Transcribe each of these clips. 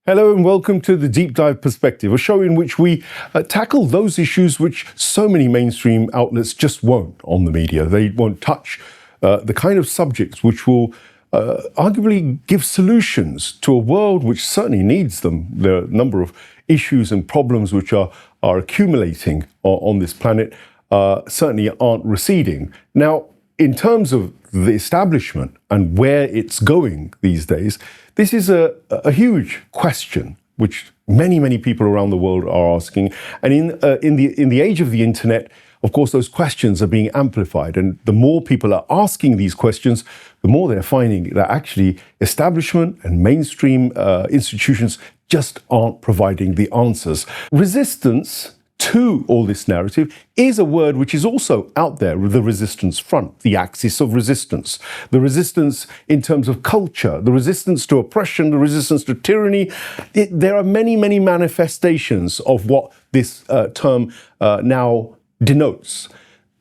Hello and welcome to the Deep Dive Perspective, a show in which we tackle those issues which so many mainstream outlets just won't on the media. They won't touch the kind of subjects which will arguably give solutions to a world which certainly needs them. There are a number of issues and problems which are accumulating on this planet, certainly aren't receding. Now, in terms of the establishment and where it's going these days, this is a huge question which many people around the world are asking. And in the age of the internet, of course, those questions are being amplified. And the more people are asking these questions, the more they're finding that actually establishment and mainstream institutions just aren't providing the answers. Resistance to all this narrative is a word which is also out there, the resistance front, the axis of resistance, the resistance in terms of culture, the resistance to oppression, the resistance to tyranny. There are many manifestations of what this term now denotes.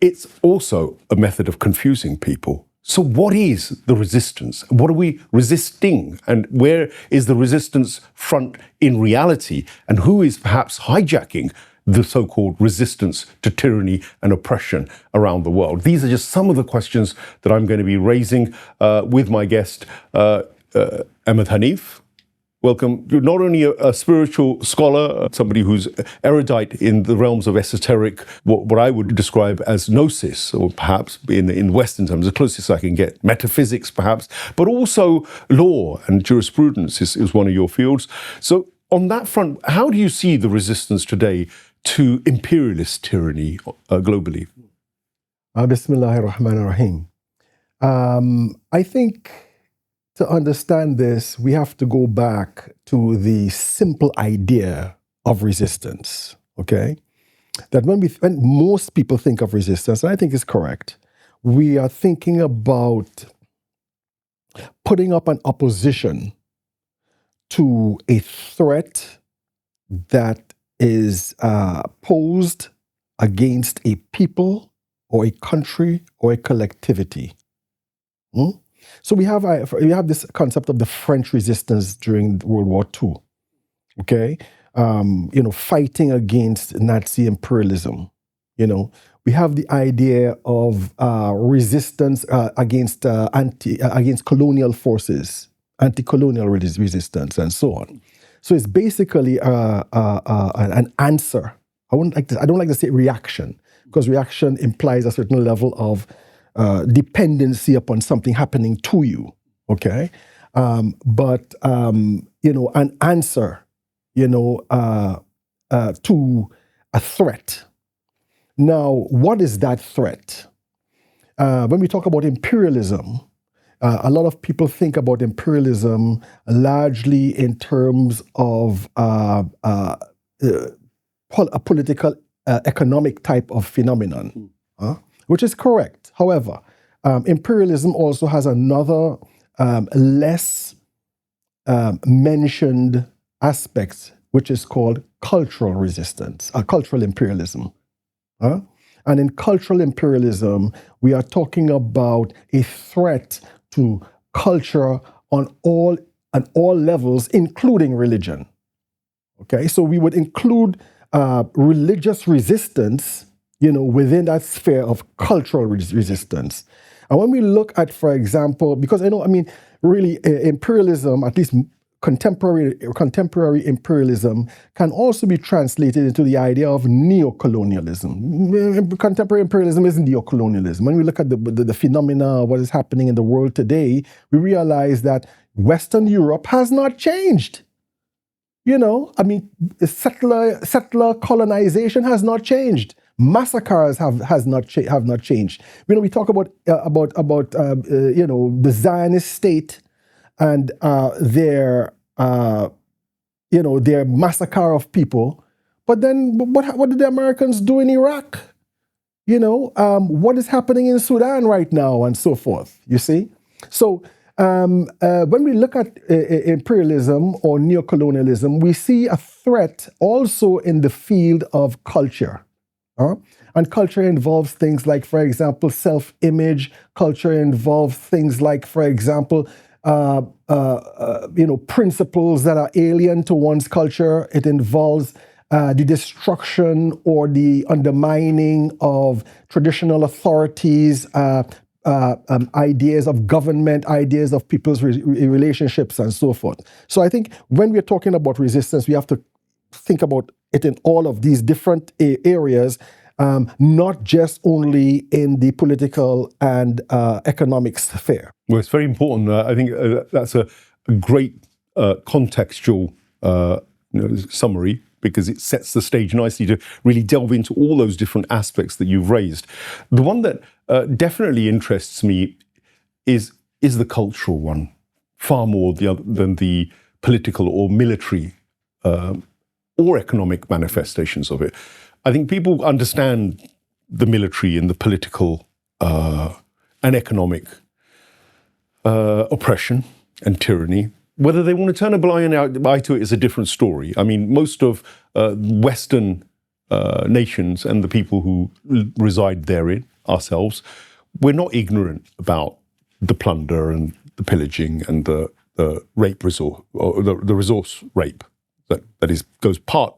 It's also a method of confusing people. So what is the resistance? What are we resisting? And where is the resistance front in reality? And who is perhaps hijacking the so-called resistance to tyranny and oppression around the world? These are just some of the questions that I'm going to be raising with my guest, Ahmad Hanif. Welcome. You're not only a spiritual scholar, somebody who's erudite in the realms of esoteric, what I would describe as gnosis, or perhaps in Western terms, the closest I can get, metaphysics perhaps, but also law and jurisprudence is one of your fields. So on that front, how do you see the resistance today to imperialist tyranny globally? Bismillahir Rahmanir Rahim. I think to understand this, we have to go back to the simple idea of resistance, okay? That when most people think of resistance, and I think it's correct, we are thinking about putting up an opposition to a threat that is posed against a people or a country or a collectivity. So we have this concept of the French resistance during World War II, okay? Fighting against Nazi imperialism. We have the idea of resistance against colonial forces, anti-colonial resistance, and so on. So it's basically an answer. I don't like to say reaction, because reaction implies a certain level of dependency upon something happening to you, okay? But an answer, to a threat. Now, what is that threat? When we talk about imperialism, a lot of people think about imperialism largely in terms of a political, economic type of phenomenon, which is correct. However, imperialism also has another less mentioned aspect, which is called cultural resistance, cultural imperialism. And in cultural imperialism, we are talking about a threat to culture on all levels, including religion. Okay, so we would include religious resistance, within that sphere of cultural resistance. And when we look at, for example, because really imperialism, at least contemporary imperialism, can also be translated into the idea of neocolonialism. Contemporary imperialism is neocolonialism. When we look at the phenomena of what is happening in the world today, we realize that Western Europe has not changed. Settler colonization has not changed. Massacres have not changed. We talk about the Zionist state and their massacre of people. But then what did the Americans do in Iraq? What is happening in Sudan right now, and so forth, you see? So when we look at imperialism or neocolonialism, we see a threat also in the field of culture. And culture involves things like, for example, self-image. Culture involves things like, for example, principles that are alien to one's culture. It involves the destruction or the undermining of traditional authorities, ideas of government, ideas of people's relationships, and so forth. So I think when we're talking about resistance, we have to think about it in all of these different areas, not just only in the political and economic sphere. Well, it's very important. I think that's a great contextual summary, because it sets the stage nicely to really delve into all those different aspects that you've raised. The one that definitely interests me is the cultural one, far more than the political or military or economic manifestations of it. I think people understand the military and the political and economic oppression and tyranny. Whether they want to turn a blind eye to it is a different story. I mean, most of Western nations and the people who reside therein, ourselves, we're not ignorant about the plunder and the pillaging and the rape resource, or the resource rape that goes part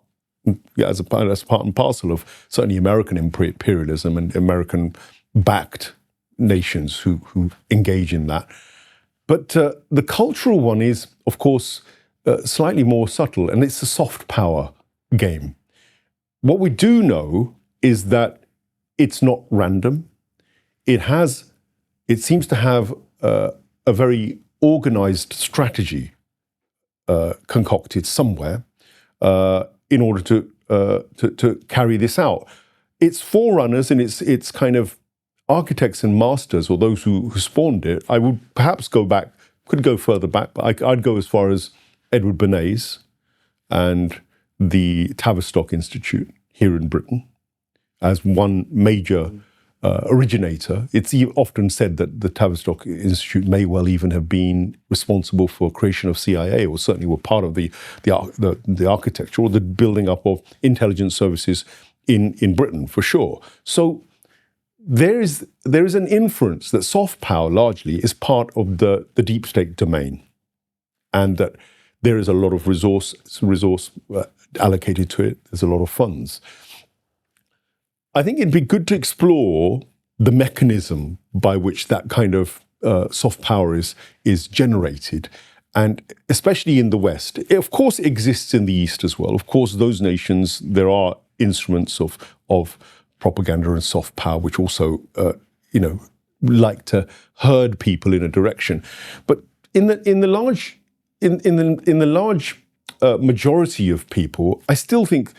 as part and parcel of certainly American imperialism and American-backed nations who engage in that. But the cultural one is, of course, slightly more subtle, and it's a soft power game. What we do know is that it's not random. It seems to have a very organized strategy concocted somewhere in order to carry this out. Its forerunners and its kind of architects and masters, or those who spawned it, I would perhaps could go further back, but I'd go as far as Edward Bernays and the Tavistock Institute here in Britain as one major originator. It's often said that the Tavistock Institute may well even have been responsible for creation of CIA, or certainly were part of the architecture or the building up of intelligence services in Britain, for sure. So there is an inference that soft power largely is part of the deep state domain, and that there is a lot of resource allocated to it. There's a lot of funds. I think it'd be good to explore the mechanism by which that kind of soft power is generated, and especially in the West. It, of course, it exists in the East as well. Of course, those nations, there are instruments of propaganda and soft power, which also, like to herd people in a direction. But in the large majority of people, I still think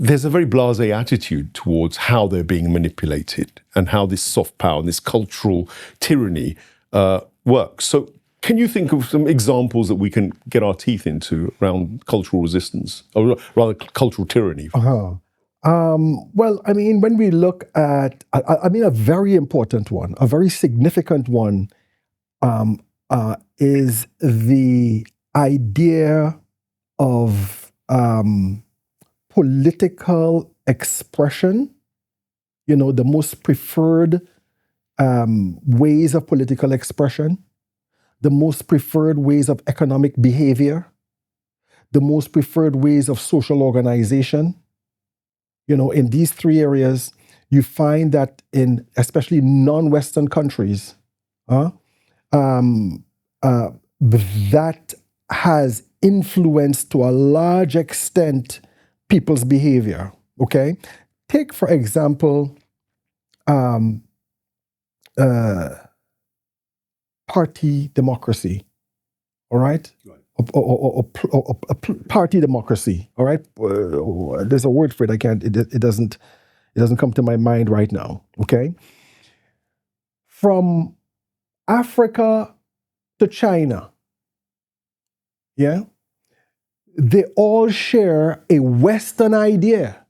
there's a very blasé attitude towards how they're being manipulated and how this soft power and this cultural tyranny works. So can you think of some examples that we can get our teeth into around cultural resistance, or rather cultural tyranny? Well, I mean, when we look at, a very important one, a very significant one, is the idea of political expression. The most preferred ways of political expression, the most preferred ways of economic behavior, the most preferred ways of social organization. In these three areas, you find that in especially non-Western countries, that has influenced to a large extent people's behavior. Okay, take for example, party democracy. All right. Or party democracy, all right? There's a word for it. It doesn't come to my mind right now. Okay. From Africa to China, yeah, they all share a Western idea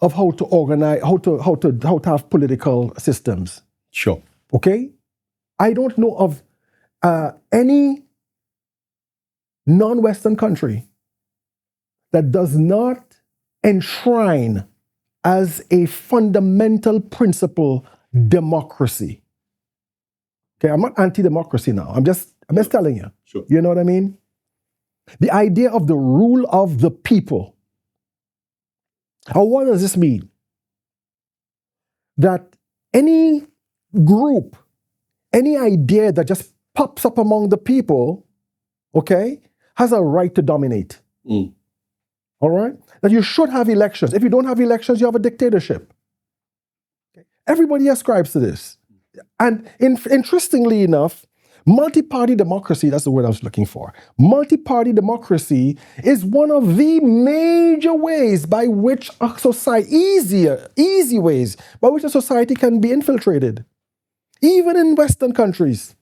of how to organize, how to have political systems. Sure. Okay. I don't know of any non-Western country that does not enshrine as a fundamental principle democracy. Okay, I'm not anti-democracy now. I'm just I'm just telling you. Sure. You know what I mean? The idea of the rule of the people. What does this mean? That any group, any idea that just pops up among the people, okay, has a right to dominate. All right? That you should have elections. If you don't have elections, you have a dictatorship. Everybody ascribes to this. And interestingly enough, multi-party democracy, that's the word I was looking for. Multi-party democracy is one of the major ways by which a society, easy ways by which a society can be infiltrated. Even in Western countries.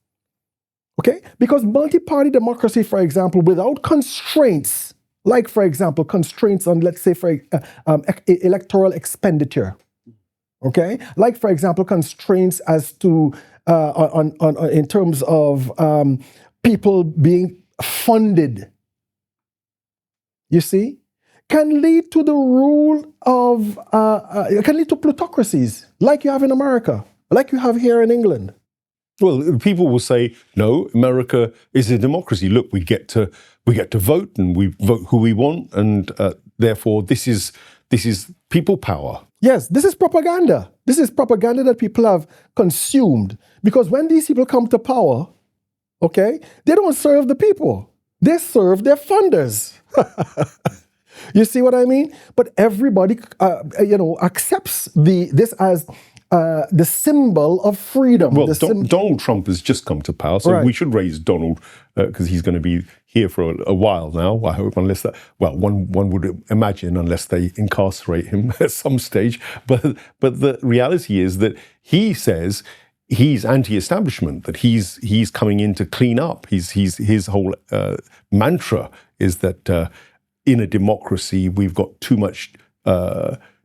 Okay? Because multi-party democracy, for example, without constraints, like, for example, constraints on, let's say, for electoral expenditure. Okay? Like, for example, constraints as to, in terms of people being funded, you see, can lead to the rule of, can lead to plutocracies, like you have in America, like you have here in England. Well, people will say, no, America is a democracy. Look, we get to vote, and we vote who we want, and therefore this is people power. Yes, this is propaganda. This is propaganda that people have consumed. Because when these people come to power, okay, they don't serve the people. They serve their funders. You see what I mean? But everybody, accepts this as the symbol of freedom. Well, Donald Trump has just come to power, so Right. we should raise Donald because he's going to be here for a while now. I hope, unless that, well, one would imagine, unless they incarcerate him at some stage. But the reality is that he says he's anti-establishment, that he's coming in to clean up. His whole mantra is that in a democracy we've got too much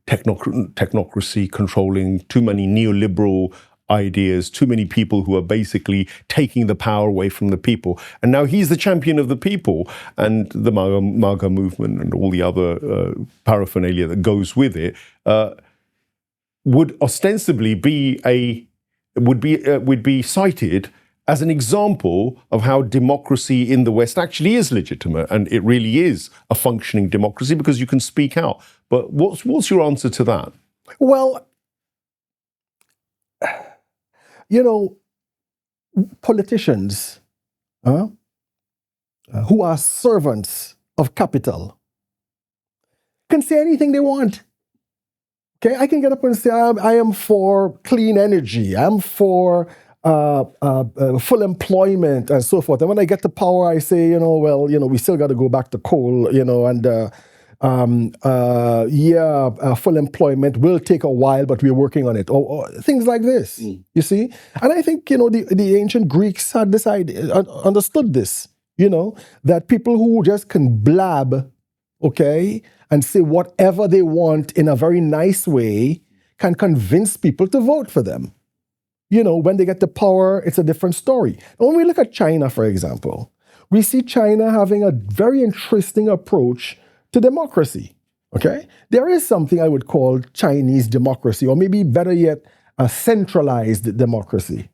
technocracy controlling, too many neoliberal ideas, too many people who are basically taking the power away from the people. And now he's the champion of the people, and the MAGA movement and all the other paraphernalia that goes with it would ostensibly would be cited as an example of how democracy in the West actually is legitimate, and it really is a functioning democracy because you can speak out. But what's your answer to that? Well, politicians who are servants of capital can say anything they want. Okay, I can get up and say, I am for clean energy. I'm for full employment and so forth. And when I get to power, I say, we still got to go back to coal, full employment will take a while, but we're working on it. Or things like this, you see? And I think, the ancient Greeks had this idea, understood this, that people who just can blab, okay, and say whatever they want in a very nice way can convince people to vote for them. When they get to power, it's a different story. And when we look at China, for example, we see China having a very interesting approach to democracy, okay? There is something I would call Chinese democracy, or maybe better yet, a centralized democracy,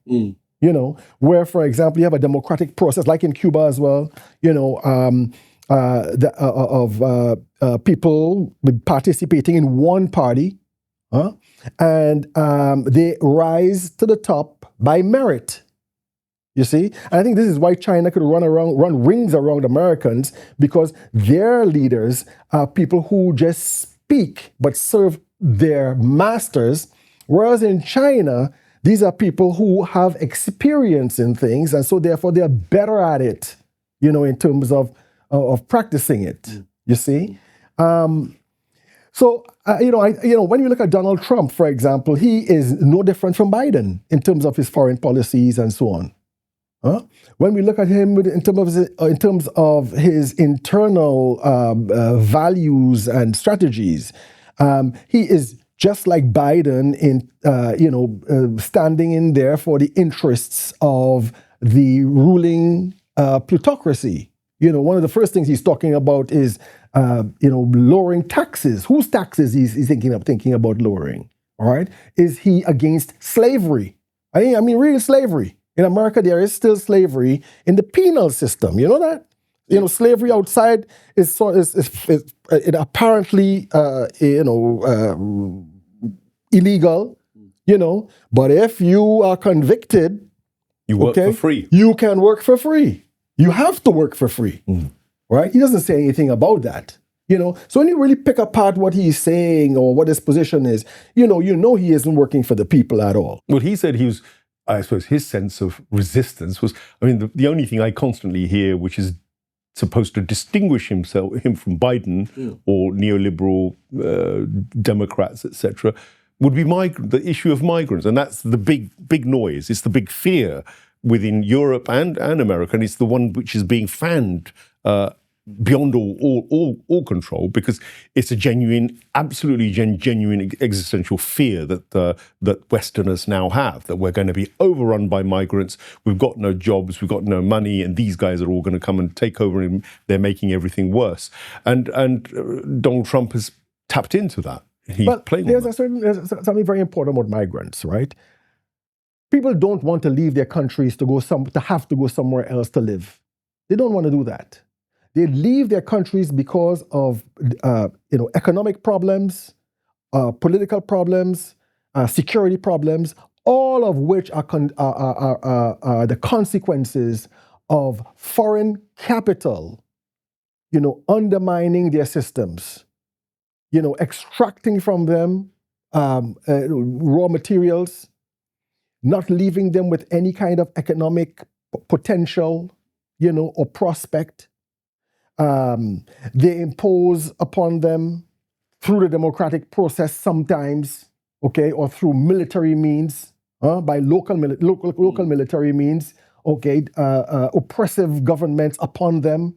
where, for example, you have a democratic process, like in Cuba as well, people participating in one party, and they rise to the top by merit. You see? And I think this is why China could run rings around Americans, because their leaders are people who just speak but serve their masters, whereas in China, these are people who have experience in things, and so therefore they're better at it, in terms of practicing it. You see? When you look at Donald Trump, for example, he is no different from Biden in terms of his foreign policies and so on. When we look at him in terms of his internal values and strategies, he is just like Biden in standing in there for the interests of the ruling plutocracy. One of the first things he's talking about is lowering taxes. Whose taxes he's thinking about lowering? All right, is he against slavery? I mean real slavery. In America, there is still slavery in the penal system. You know that? You know, slavery outside is it apparently illegal. You know, but if you are convicted, You work for free. You can work for free. You have to work for free, right? He doesn't say anything about that. You know, so when you really pick apart what he's saying or what his position is, you know he isn't working for the people at all. Well, he said he was, I suppose, his sense of resistance was, I mean, the only thing I constantly hear, which is supposed to distinguish him from Biden or neoliberal Democrats, etc., would be the issue of migrants. And that's the big noise. It's the big fear within Europe and America. And it's the one which is being fanned beyond all control, because it's a absolutely genuine existential fear that Westerners now have, that we're going to be overrun by migrants, we've got no jobs, we've got no money, and these guys are all going to come and take over, and they're making everything worse. And Donald Trump has tapped into that. But there's something very important about migrants, right? People don't want to leave their countries to have to go somewhere else to live. They don't want to do that. They leave their countries because of economic problems, political problems, security problems, all of which are the consequences of foreign capital, undermining their systems, extracting from them raw materials, not leaving them with any kind of economic potential, or prospect. They impose upon them through the democratic process sometimes, or through military means, by local military means, oppressive governments upon them,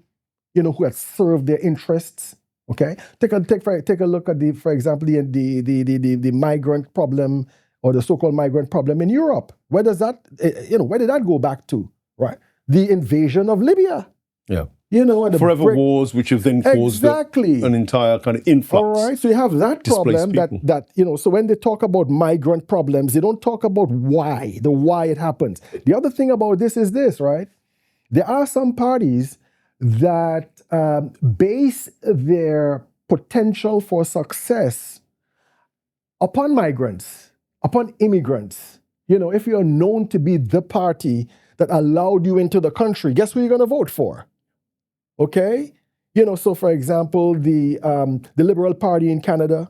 who had served their interests. Okay, take a look at for example, the migrant problem, or the so-called migrant problem in Europe. Where does that, where did that go back to? Right, the invasion of Libya. Yeah. And forever wars, which have then caused an entire kind of influx. All right, so you have that problem that so when they talk about migrant problems, they don't talk about why it happens. The other thing about this is this, right? There are some parties that base their potential for success upon migrants, upon immigrants. If you're known to be the party that allowed you into the country, guess who you're going to vote for? Okay? So for example, the Liberal Party in Canada,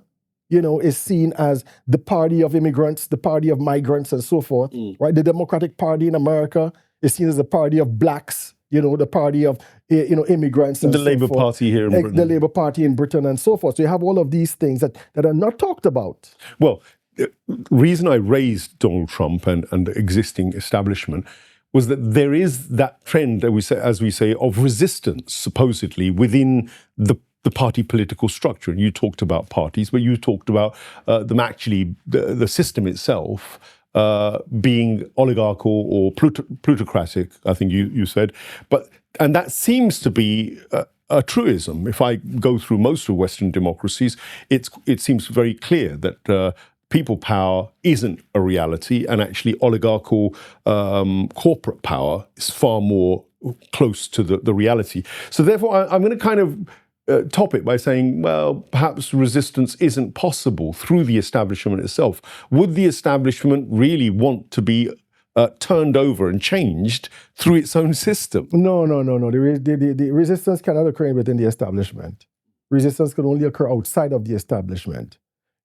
is seen as the party of immigrants, the party of migrants and so forth, right? The Democratic Party in America is seen as the party of blacks, the party of, immigrants and the Labour Party here in Britain. The Labour Party in Britain and so forth. So you have all of these things that are not talked about. Well, the reason I raised Donald Trump and the existing establishment was that there is that trend, as we say, of resistance, supposedly, within the party political structure. And you talked about parties, but you talked about them actually, the system itself, being oligarchical or plutocratic, I think you said. And that seems to be a truism. If I go through most of Western democracies, it seems very clear that people power isn't a reality, and actually oligarchical corporate power is far more close to the reality. So therefore, I'm going to kind of top it by saying, well, perhaps resistance isn't possible through the establishment itself. Would the establishment really want to be turned over and changed through its own system? No. The resistance cannot occur within the establishment. Resistance can only occur outside of the establishment.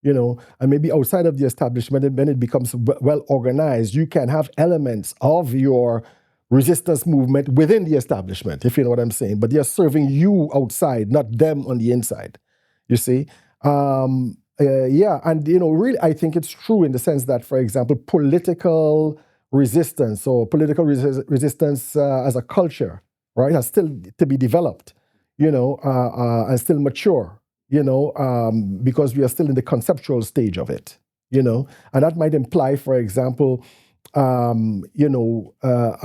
And maybe outside of the establishment, and when it becomes well organized, you can have elements of your resistance movement within the establishment, if you know what I'm saying. But they're serving you outside, not them on the inside. You see? And really, I think it's true in the sense that, for example, political resistance or political resistance as a culture, right, has still to be developed, and still mature. Because we are still in the conceptual stage of it, and that might imply, for example, a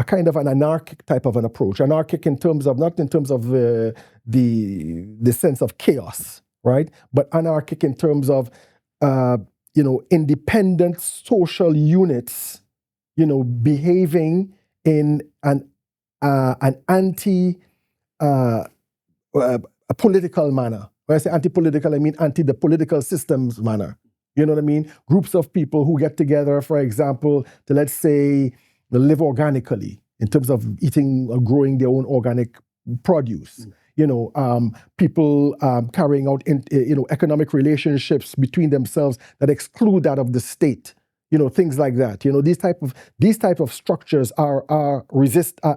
kind of an anarchic type of an approach. Anarchic in terms of, not in terms of the sense of chaos, right? But anarchic in terms of, independent social units, behaving in an a political manner. When I say anti-political, I mean anti the political systems manner. You know what I mean? Groups of people who get together, for example, to, let's say, live organically in terms of eating or growing their own organic produce. You know, people carrying out economic relationships between themselves that exclude that of the state. You know, things like that. You know, these type of structures are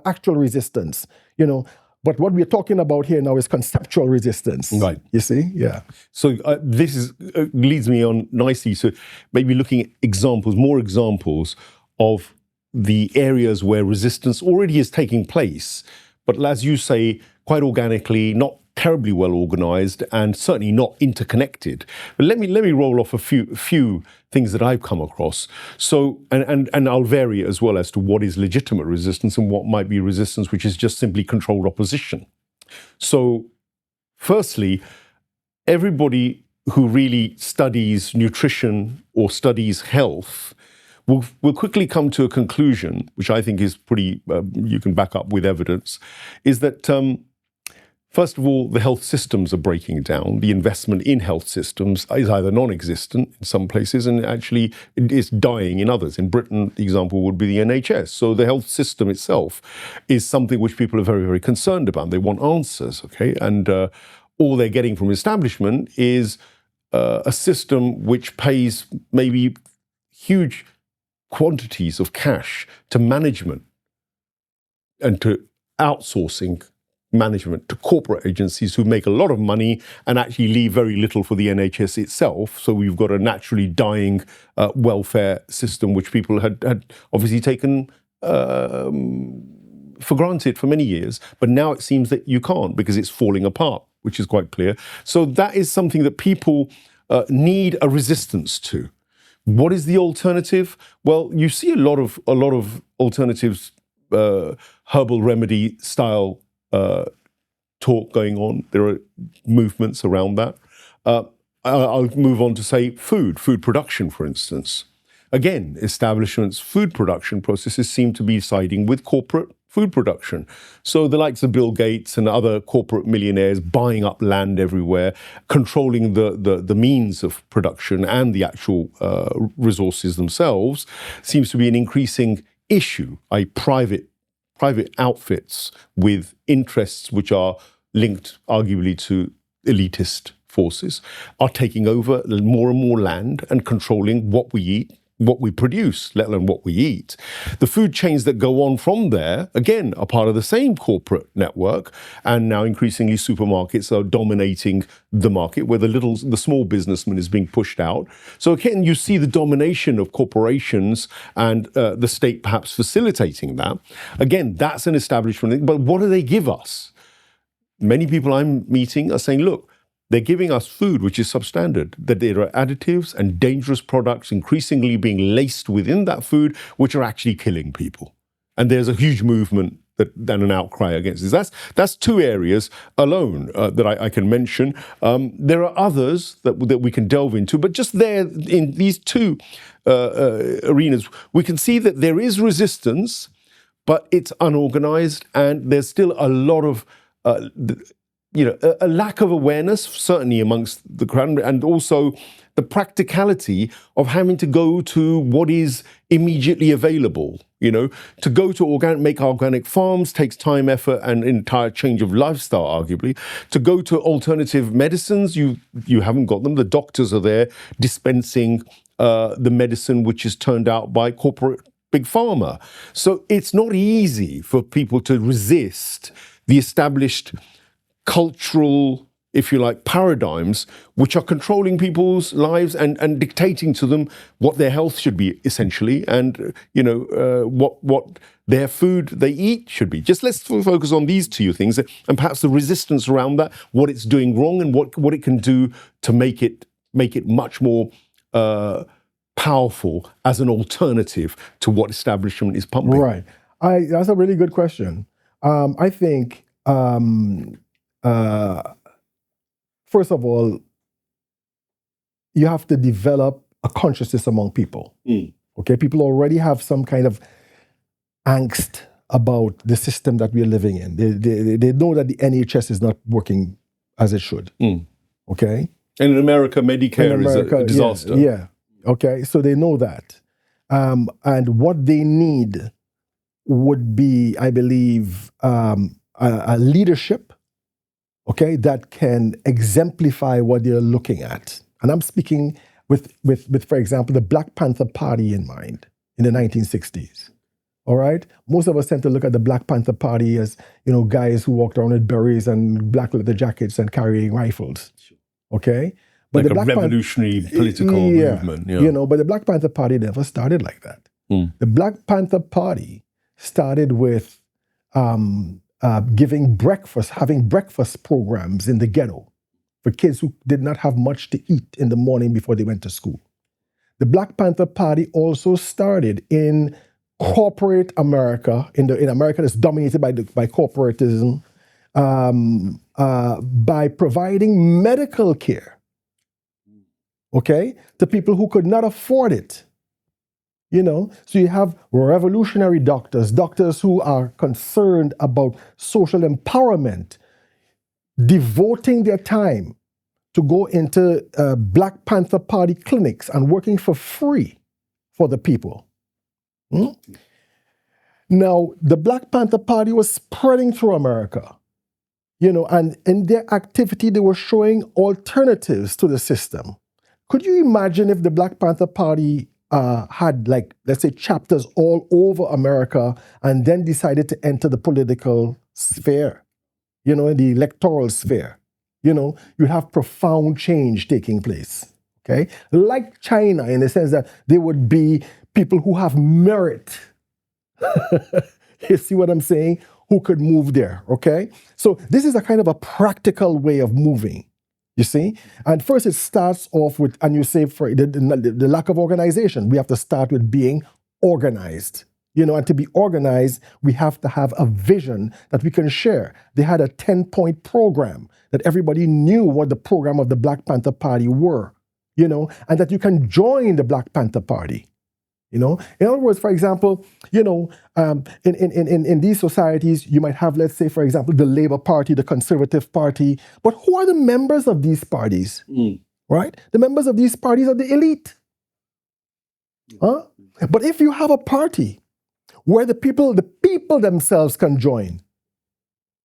actual resistance. You know, but what we're talking about here now is conceptual resistance. Right. You see? Yeah. So this leads me on nicely. So maybe looking at more examples of the areas where resistance already is taking place, but as you say, quite organically, not terribly well organized, and certainly not interconnected. But let me roll off a few things that I've come across. So, and I'll vary as well as to what is legitimate resistance and what might be resistance which is just simply controlled opposition. So, firstly, everybody who really studies nutrition or studies health will quickly come to a conclusion, which I think is pretty, you can back up with evidence, is that first of all, the health systems are breaking down. The investment in health systems is either non-existent in some places and actually is dying in others. In Britain, the example would be the NHS. So the health system itself is something which people are very, very concerned about. They want answers, okay? And all they're getting from establishment is a system which pays maybe huge quantities of cash to management and to outsourcing management to corporate agencies who make a lot of money and actually leave very little for the NHS itself. So we've got a naturally dying welfare system, which people had obviously taken for granted for many years. But now it seems that you can't because it's falling apart, which is quite clear. So that is something that people need a resistance to. What is the alternative? Well, you see a lot of alternatives, herbal remedy style talk going on. There are movements around that. I'll move on to say food production, for instance. Again, establishments' food production processes seem to be siding with corporate food production. So the likes of Bill Gates and other corporate millionaires buying up land everywhere, controlling the means of production and the actual resources themselves seems to be an increasing issue. Private outfits with interests which are linked arguably to elitist forces are taking over more and more land and controlling what we eat, what we produce, let alone what we eat. The food chains that go on from there, again, are part of the same corporate network, and now increasingly supermarkets are dominating the market where the small businessman is being pushed out. So again, you see the domination of corporations and the state perhaps facilitating that. Again, that's an establishment thing, but what do they give us? Many people I'm meeting are saying, look, they're giving us food which is substandard, that there are additives and dangerous products increasingly being laced within that food, which are actually killing people. And there's a huge movement and an outcry against this. That's two areas alone that I can mention. There are others that we can delve into, but just there in these two arenas, we can see that there is resistance, but it's unorganized, and there's still a lot of a lack of awareness, certainly amongst the crowd, and also the practicality of having to go to what is immediately available. To go to make organic farms takes time, effort, and an entire change of lifestyle, arguably. To go to alternative medicines, you haven't got them. The doctors are there dispensing the medicine which is turned out by corporate big pharma. So it's not easy for people to resist the established cultural, if you like, paradigms which are controlling people's lives and dictating to them what their health should be, essentially, and what their food they eat should be. Just let's focus on these two things and perhaps the resistance around that, what it's doing wrong and what it can do to make it much more powerful as an alternative to what establishment is pumping. Right. That's a really good question. I think first of all, you have to develop a consciousness among people. Okay, people already have some kind of angst about the system that we're living in. They know that the NHS is not working as it should. Okay? And in America, Medicare is a disaster. Yeah. Okay, so they know that. And what they need would be, I believe, a leadership, okay, that can exemplify what they're looking at. And I'm speaking with, for example, the Black Panther Party in mind in the 1960s. All right? Most of us tend to look at the Black Panther Party as, guys who walked around with berets and black leather jackets and carrying rifles. Okay? But like a revolutionary political movement. Yeah. But the Black Panther Party never started like that. The Black Panther Party started with having breakfast programs in the ghetto for kids who did not have much to eat in the morning before they went to school. The Black Panther Party also started in corporate America, in America that's dominated by corporatism, by providing medical care, okay, to people who could not afford it. So you have revolutionary doctors who are concerned about social empowerment, devoting their time to go into Black Panther Party clinics and working for free for the people. Now, the Black Panther Party was spreading through America, and in their activity, they were showing alternatives to the system. Could you imagine if the Black Panther Party had, let's say, chapters all over America and then decided to enter the political sphere, in the electoral sphere? You have profound change taking place, okay? Like China, in the sense that they would be people who have merit. You see what I'm saying? Who could move there, okay? So this is a kind of a practical way of moving. You see? And first it starts off with, and you say for the lack of organization, we have to start with being organized. And to be organized, we have to have a vision that we can share. They had a 10-point program that everybody knew what the program of the Black Panther Party were, and that you can join the Black Panther Party. In other words, for example, in these societies, you might have, let's say, for example, the Labour Party, the Conservative Party. But who are the members of these parties? Right? The members of these parties are the elite. Huh? But if you have a party where the people themselves can join,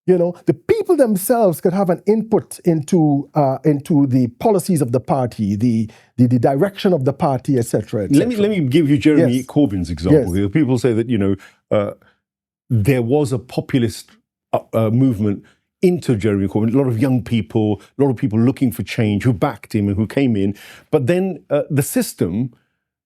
the people themselves can have an input into the policies of the party, the direction of the party, etc. Et let me give you Jeremy Corbyn's example here. People say that there was a populist movement into Jeremy Corbyn. A lot of young people, a lot of people looking for change who backed him and who came in. But then the system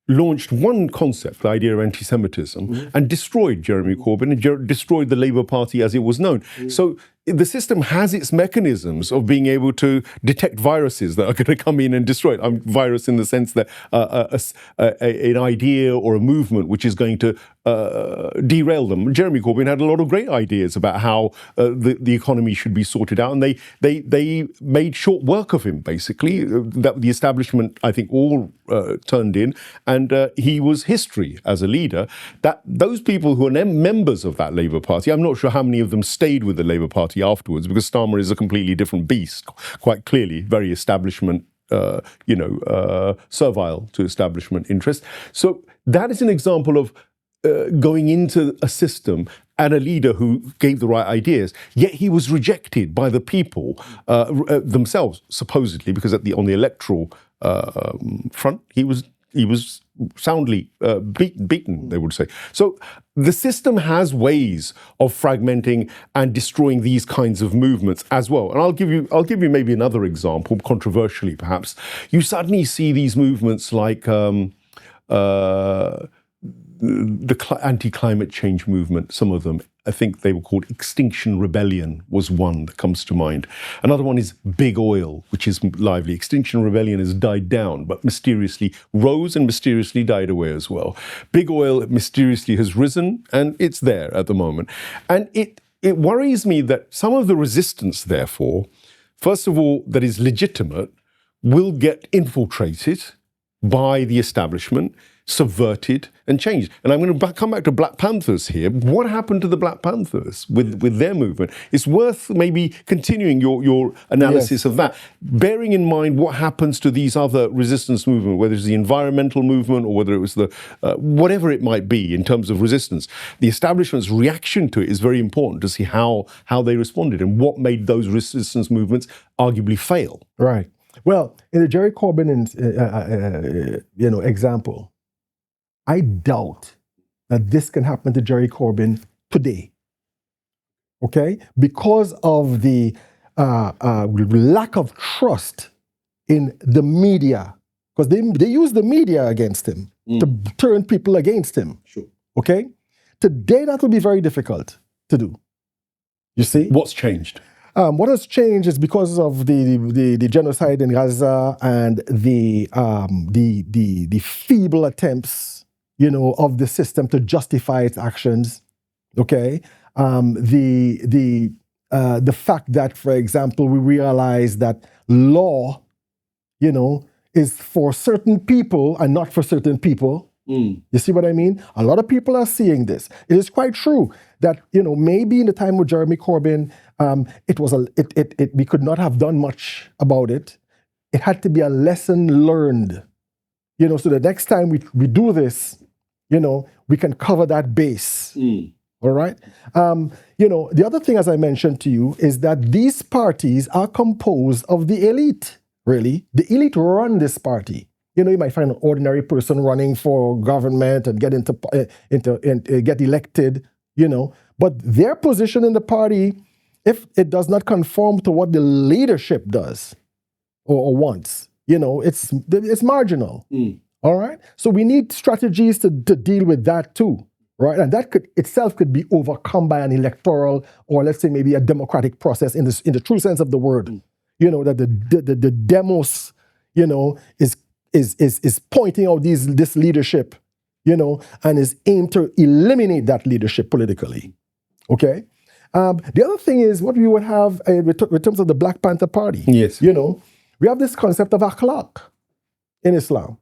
launched one concept, the idea of anti-Semitism, and destroyed Jeremy Corbyn and destroyed the Labour Party as it was known. So the system has its mechanisms of being able to detect viruses that are going to come in and destroy it. Virus in the sense that an idea or a movement which is going to derail them. Jeremy Corbyn had a lot of great ideas about how the economy should be sorted out, and they made short work of him, basically. That the establishment, I think, all turned in, and he was history as a leader. That those people who are members of that Labour Party, I'm not sure how many of them stayed with the Labour Party afterwards, because Starmer is a completely different beast, quite clearly, very establishment, servile to establishment interests. So that is an example of going into a system and a leader who gave the right ideas, yet he was rejected by the people themselves, supposedly, because on the electoral front, he was soundly beaten, they would say. So the system has ways of fragmenting and destroying these kinds of movements as well. And I'll give you maybe another example, controversially perhaps. You suddenly see these movements like the anti-climate change movement, some of them, I think they were called Extinction Rebellion was one that comes to mind. Another one is Big Oil, which is lively. Extinction Rebellion has died down, but mysteriously rose and mysteriously died away as well. Big Oil mysteriously has risen, and it's there at the moment. And it worries me that some of the resistance, therefore, first of all, that is legitimate, will get infiltrated by the establishment. subverted and changed. And I'm going to come back to Black Panthers here. What happened to the Black Panthers with their movement? It's worth maybe continuing your analysis of that, bearing in mind what happens to these other resistance movements, whether it's the environmental movement or whether it was the whatever it might be in terms of resistance. The establishment's reaction to it is very important to see how they responded and what made those resistance movements arguably fail. Right. Well, in the Jerry Corbyn example, I doubt that this can happen to Jerry Corbyn today, okay? Because of the lack of trust in the media, because they use the media against him to turn people against him, okay? Today, that will be very difficult to do, you see? What's changed? What has changed is because of the genocide in Gaza and the feeble attempts, of the system to justify its actions. Okay, the fact that, for example, we realize that law, is for certain people and not for certain people. You see what I mean? A lot of people are seeing this. It is quite true that maybe in the time with Jeremy Corbyn, we could not have done much about it. It had to be a lesson learned. So the next time we do this, we can cover that base. All right. The other thing, as I mentioned to you, is that these parties are composed of the elite. Really, the elite run this party. You might find an ordinary person running for government and get get elected. But their position in the party, if it does not conform to what the leadership does or wants, it's marginal. All right. So we need strategies to deal with that too, right? And that could be overcome by an electoral or let's say maybe a democratic process in the true sense of the word. That the demos, is pointing out this leadership, and is aimed to eliminate that leadership politically. Okay. The other thing is what we would have in terms of the Black Panther Party. Yes. We have this concept of akhlaq in Islam.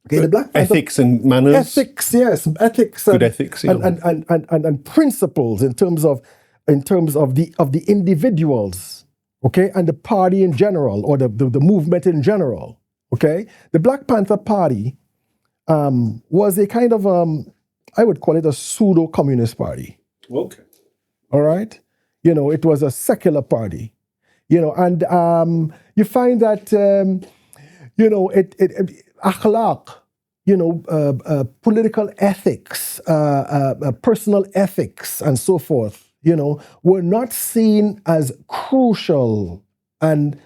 Okay, the Black Panther, ethics and manners. Ethics, yes, ethics. Good ethics, yeah. and principles in terms of the individuals, okay, and the party in general or the movement in general. Okay, the Black Panther Party was a kind of I would call it a pseudo-communist party. Okay. All right, it was a secular party, and you find that akhlaq, political ethics, personal ethics, and so forth, were not seen as crucial and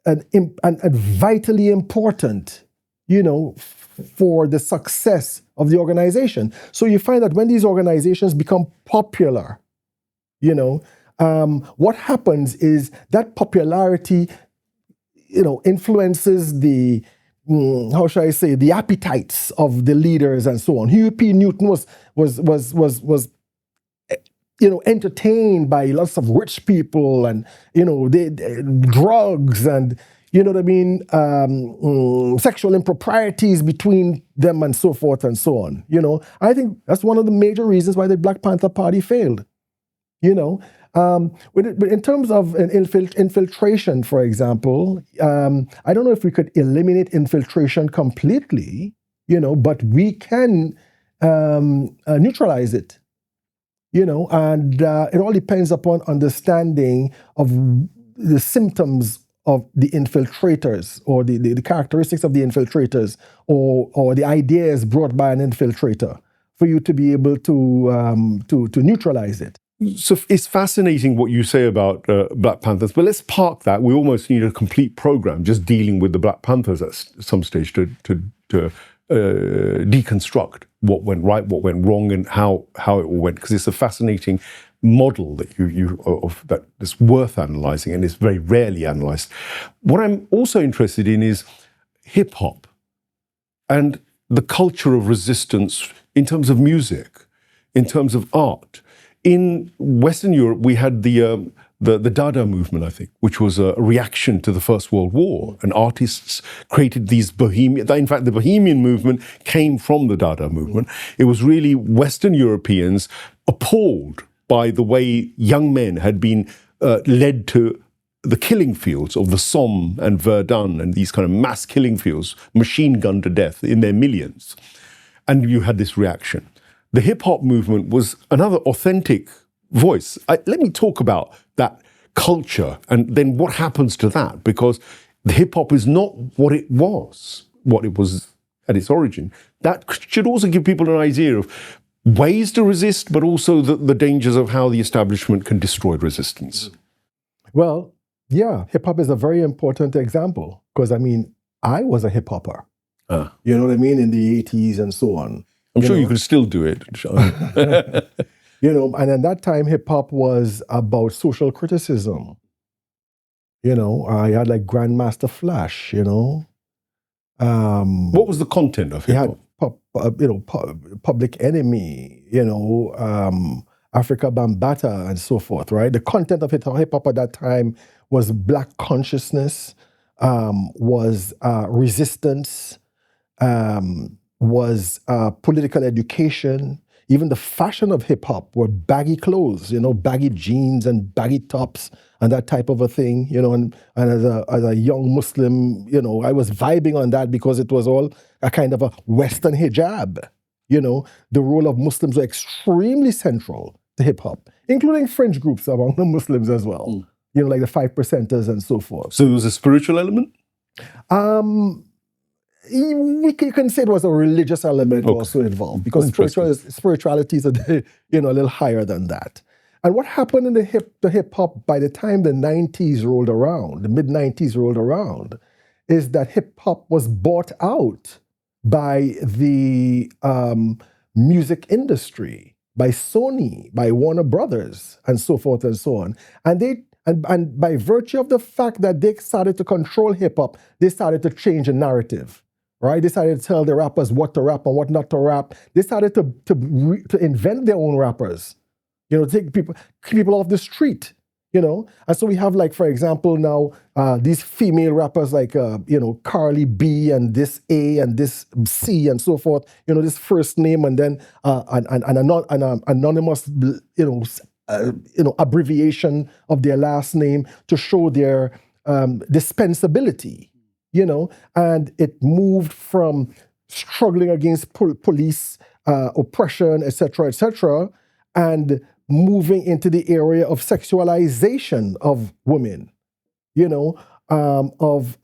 vitally important, for the success of the organization. So you find that when these organizations become popular, what happens is that popularity, influences the how shall I say, the appetites of the leaders and so on. Huey P. Newton was entertained by lots of rich people and, drugs and, sexual improprieties between them and so forth and so on. I think that's one of the major reasons why the Black Panther Party failed. In terms of an infiltration, for example, I don't know if we could eliminate infiltration completely, but we can neutralize it, and it all depends upon understanding of the symptoms of the infiltrators or the characteristics of the infiltrators or the ideas brought by an infiltrator for you to be able to neutralize it. So it's fascinating what you say about Black Panthers, but let's park that. We almost need a complete program just dealing with the Black Panthers at some stage to deconstruct what went right, what went wrong, and how it all went. Because it's a fascinating model that that is worth analysing and is very rarely analysed. What I'm also interested in is hip hop and the culture of resistance in terms of music, in terms of art. In Western Europe, we had the the Dada movement, I think, which was a reaction to the First World War. And artists created these bohemian... In fact, the bohemian movement came from the Dada movement. It was really Western Europeans appalled by the way young men had been led to the killing fields of the Somme and Verdun and these kind of mass killing fields, machine gunned to death in their millions. And you had this reaction. The hip-hop movement was another authentic voice. Let me talk about that culture and then what happens to that, because the hip-hop is not what it was at its origin. That should also give people an idea of ways to resist, but also the dangers of how the establishment can destroy resistance. Well, yeah, hip-hop is a very important example, because, I mean, I was a hip-hopper. You know what I mean? In the 80s and so on. I'm sure you could still do it. You know, and at that time, hip-hop was about social criticism. You know, I had like Grandmaster Flash, you know. What was the content of hip-hop? Public Enemy, you know, Africa Bambaataa and so forth, right? The content of hip-hop at that time was black consciousness, was resistance, was political education. Even the fashion of hip-hop were baggy clothes, you know, baggy jeans and baggy tops and that type of a thing, you know, and as a young Muslim, you know, I was vibing on that because it was all a kind of a Western hijab, you know. The role of Muslims were extremely central to hip-hop, including fringe groups among the Muslims as well, you know, like the 5%ers and so forth. So there was a spiritual element? You can say it was a religious element also involved, because spirituality is a little higher than that. And what happened in the hip hop by the time the 90s rolled around, the mid 90s rolled around, is that hip hop was bought out by the music industry, by Sony, by Warner Brothers, and so forth and so on. And by virtue of the fact that they started to control hip hop, they started to change the narrative. Right? They started to tell the rappers what to rap and what not to rap. They started to invent their own rappers, you know, take people off the street, you know. And so we have, like, for example, now these female rappers like, you know, Carly B and this A and this C and so forth, you know, this first name and then an anonymous, you know, abbreviation of their last name to show their dispensability. You know, and it moved from struggling against police oppression, etc., and moving into the area of sexualization of women, you know, of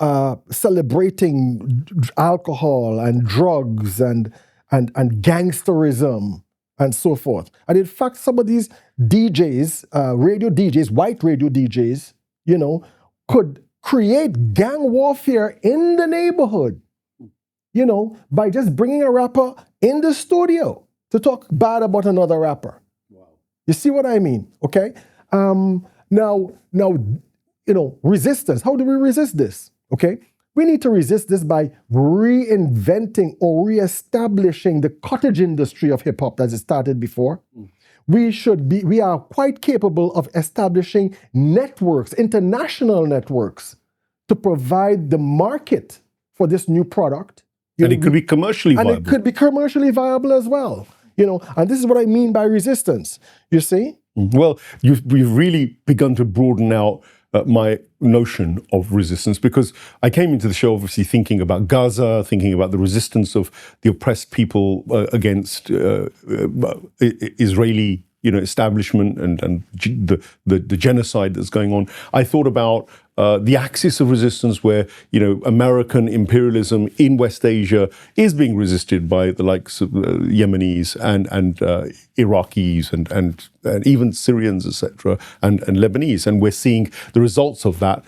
celebrating alcohol and drugs and gangsterism and so forth. And in fact, some of these DJs, radio DJs, white radio DJs, you know, could create gang warfare in the neighborhood, you know, by just bringing a rapper in the studio to talk bad about another rapper. Wow. You see what I mean? Okay. Now, you know, resistance. How do we resist this? Okay. We need to resist this by reinventing or reestablishing the cottage industry of hip hop as it started before. We are quite capable of establishing networks, international networks, to provide the market for this new product. And it could be commercially viable. And it could be commercially viable as well. You know, and this is what I mean by resistance, you see? Well, we've really begun to broaden out my notion of resistance, because I came into the show obviously thinking about Gaza, thinking about the resistance of the oppressed people against Israeli, you know, establishment and the genocide that's going on. I thought about the axis of resistance where, you know, American imperialism in West Asia is being resisted by the likes of Yemenis and Iraqis and even Syrians, etc., and Lebanese. And we're seeing the results of that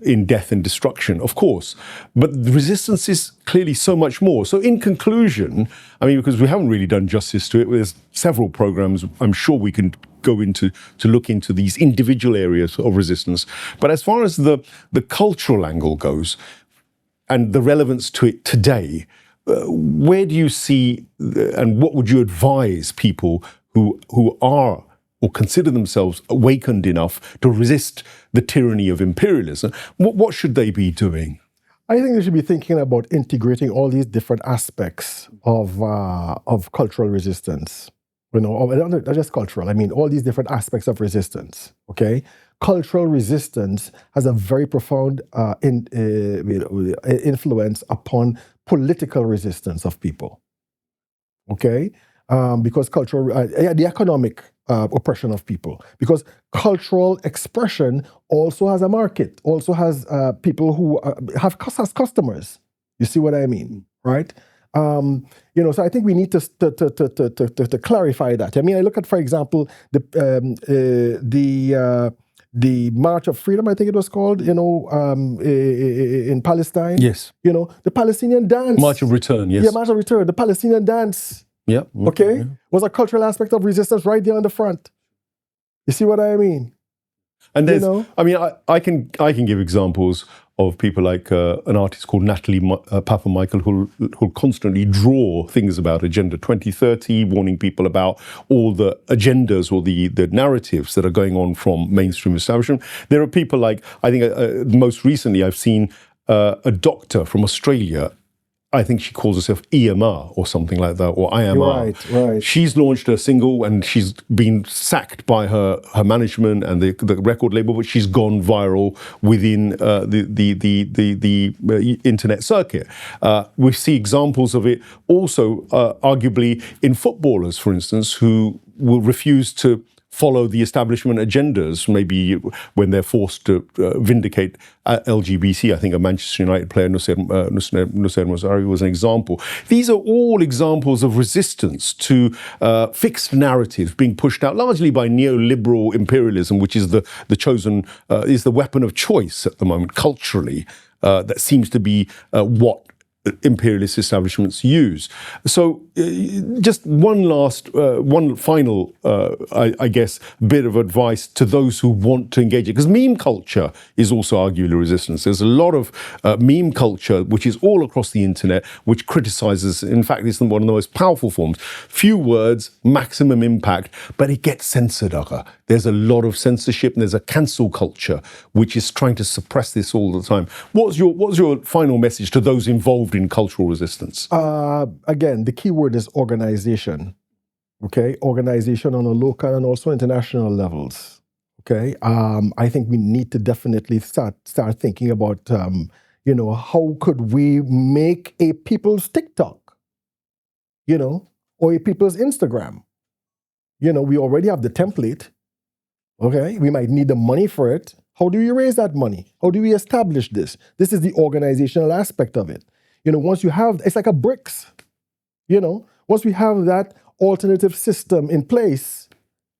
in death and destruction, of course. But the resistance is clearly so much more. So in conclusion, I mean, because we haven't really done justice to it, there's several programs I'm sure we can go into to look into these individual areas of resistance. But as far as the cultural angle goes and the relevance to it today, where do you see and what would you advise people who are or consider themselves awakened enough to resist the tyranny of imperialism, what should they be doing? I think they should be thinking about integrating all these different aspects of cultural resistance. Not just cultural. I mean, all these different aspects of resistance. Okay, cultural resistance has a very profound influence upon political resistance of people. Okay, because the economic oppression of people, because cultural expression also has a market, also has people who have customers. You see what I mean, right? So I think we need to clarify that. I mean, I look at, for example, the March of Freedom, I think it was called, in Palestine. Yes. The Palestinian dance. March of Return, yes. Yeah, March of Return, the Palestinian dance. Yeah. Okay? Yeah. Was a cultural aspect of resistance right there on the front. You see what I mean? And there's, I mean, I can give examples of people like an artist called Natalie Papa-Michael who'll constantly draw things about Agenda 2030, warning people about all the agendas or the narratives that are going on from mainstream establishment. There are people like, I think most recently I've seen a doctor from Australia. I think she calls herself EMR or something like that, or IMR. Right. She's launched a single and she's been sacked by her management and the record label, but she's gone viral within the internet circuit. We see examples of it also, arguably, in footballers, for instance, who will refuse to follow the establishment agendas, maybe when they're forced to vindicate LGBT. I think a Manchester United player, Nusser Mozari, was an example. These are all examples of resistance to fixed narratives being pushed out largely by neoliberal imperialism, which is the chosen, is the weapon of choice at the moment culturally. That seems to be what imperialist establishments use. So just one final, I guess, bit of advice to those who want to engage it, because meme culture is also arguably resistance. There's a lot of meme culture, which is all across the internet, which criticizes, in fact, it's one of the most powerful forms. Few words, maximum impact, but it gets censored, Aga. There's a lot of censorship and there's a cancel culture, which is trying to suppress this all the time. What's your final message to those involved in cultural resistance? Again, the key word is organization. Okay, organization on a local and also international levels. Okay, I think we need to definitely start thinking about, how could we make a people's TikTok, or a people's Instagram. We already have the template. Okay, we might need the money for it. How do we raise that money? How do we establish this? This is the organizational aspect of it. Once you have, it's like a bricks. Once we have that alternative system in place,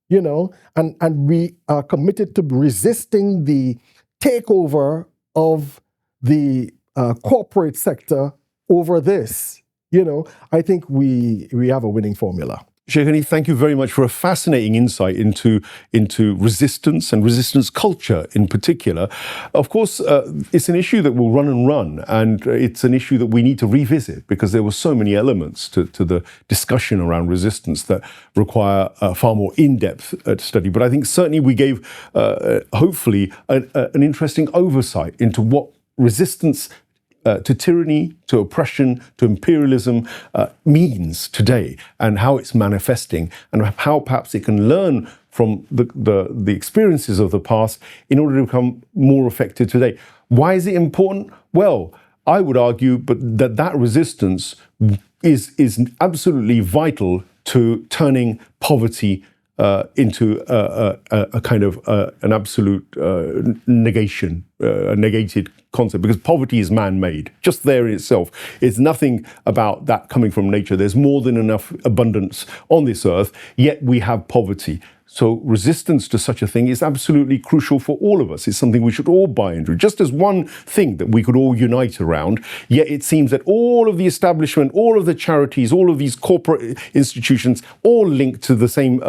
and we are committed to resisting the takeover of the corporate sector over this, I think we have a winning formula. Sheikh Hanif, thank you very much for a fascinating insight into resistance and resistance culture in particular. Of course, it's an issue that will run and run, and it's an issue that we need to revisit because there were so many elements to the discussion around resistance that require a far more in-depth study. But I think certainly we gave, hopefully, an interesting oversight into what resistance to tyranny, to oppression, to imperialism means today, and how it's manifesting, and how perhaps it can learn from the experiences of the past in order to become more effective today. Why is it important? Well, I would argue that resistance is absolutely vital to turning poverty into a kind of an absolute negation, a negated concept, because poverty is man-made, just there in itself. It's nothing about that coming from nature. There's more than enough abundance on this earth, yet we have poverty. So resistance to such a thing is absolutely crucial for all of us. It's something we should all buy into, just as one thing that we could all unite around. Yet it seems that all of the establishment, all of the charities, all of these corporate institutions, all linked to the same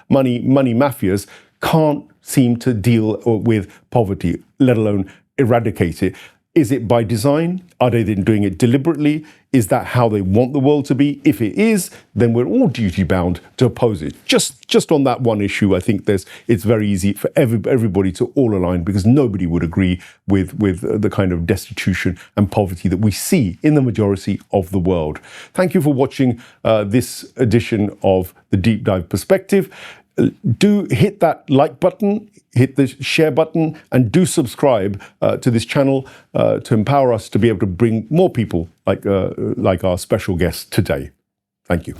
money mafias, can't seem to deal with poverty, let alone eradicate it. Is it by design? Are they then doing it deliberately? Is that how they want the world to be? If it is, then we're all duty-bound to oppose it. Just on that one issue, I think it's very easy for everybody to all align, because nobody would agree with the kind of destitution and poverty that we see in the majority of the world. Thank you for watching this edition of The Deep Dive Perspective. Do hit that like button, hit the share button, and do subscribe to this channel to empower us to be able to bring more people like our special guest today. Thank you.